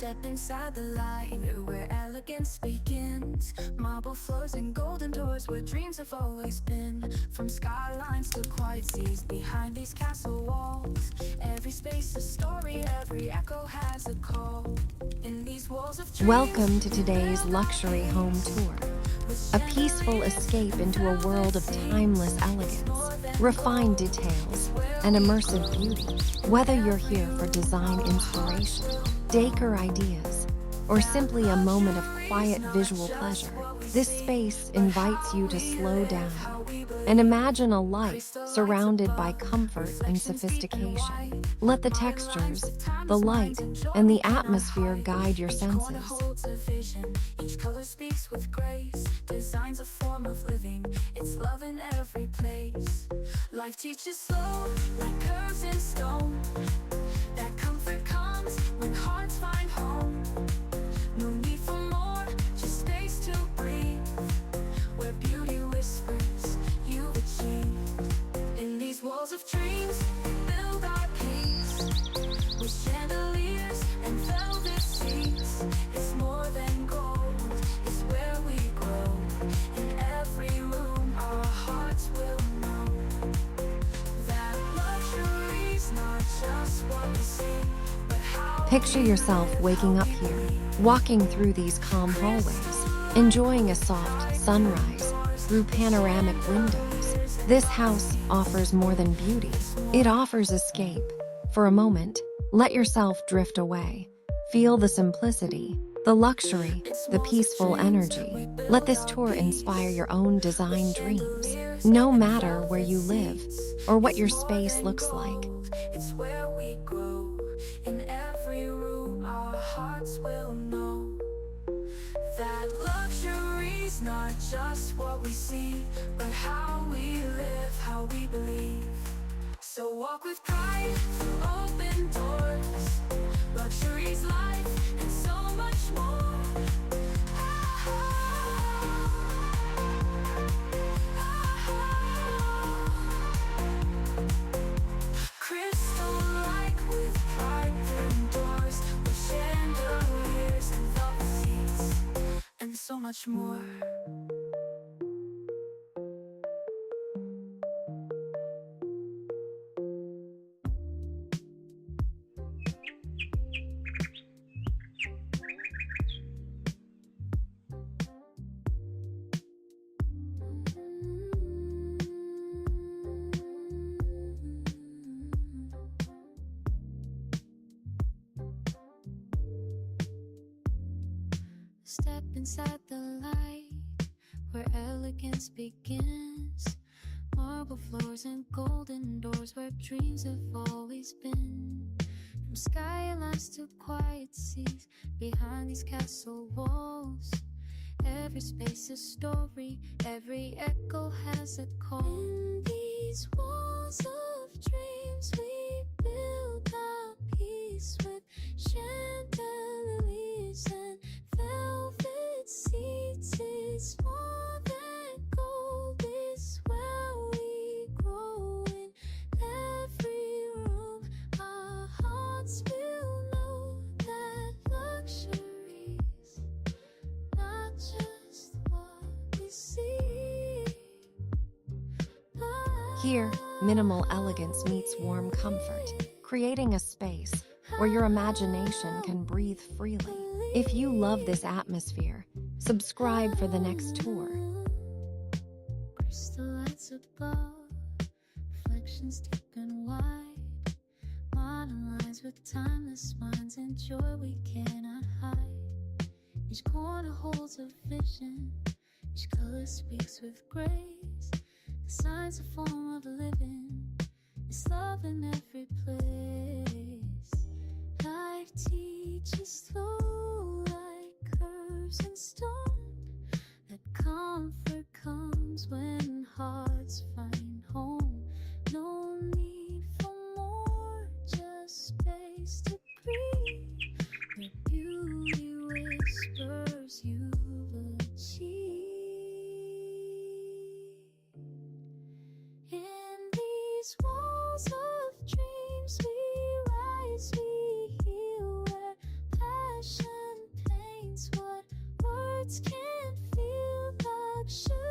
Step inside the light where elegance begins. Marble floors and golden doors where dreams have always been. From skylines to quiet seas behind these castle walls. Every space a story, every echo has a call. In these walls of dreams, Welcome to today's luxury home tour. A peaceful escape into a world of timeless elegance, refined details, and immersive beauty. Whether you're here for design inspiration, decor ideas, or simply a moment of quiet visual pleasure, this space invites you to slow down and imagine a life surrounded by comfort and sophistication. Let the textures, the light, and the atmosphere guide your senses. Each color speaks with grace. Design's a form of living. It's love in every place. Life teaches slow, like curves in stone. That comfort comes when hearts find home. No need for more, just space to breathe. Where beauty whispers, you achieve. In these walls of dreams, we build our peace. With chandeliers and velvet seats. It's more than gold, it's where we grow. In every room, our hearts will know that luxury's not just what we see, but how. Picture yourself waking up here, walking through these calm hallways, enjoying a soft sunrise through panoramic windows. This house offers more than beauty. It offers escape. For a moment, let yourself drift away. Feel the simplicity, the luxury, the peaceful energy. Let this tour inspire your own design dreams, no matter where you live or what your space looks like. It's where we grow. In every room, our hearts will know that luxury's not just what we see, but how we live, how we believe. So walk with pride through open doors. Luxury's life and so much more. Crystal like with pride through doors. With chandeliers and velvet seats. And so much more. Step inside the light where elegance begins. Marble floors and golden doors where dreams have always been. From skylines to quiet seas behind these castle walls. Every space a story, every echo has a call. In these walls of dreams we build our peace with chandeliers and velvet seats. It's more than gold, it's where we grow. In every room, our hearts will know that luxury's not just what we see. Here, minimal elegance meets warm comfort, creating a space where your imagination can breathe freely. If you love this atmosphere, subscribe for the next tour. Crystal lights above, reflections deep and wide. Modern lines with timeless minds and joy we cannot hide. Each corner holds a vision, each color speaks with grace. The sign's a form of living, it's love in every place. Life teaches slow like curves in stone. That comfort comes when hearts find home. No need for more, just space to breathe. Where beauty whispers you've achieved. In these walls of dreams we rise, we heal where passion luxury.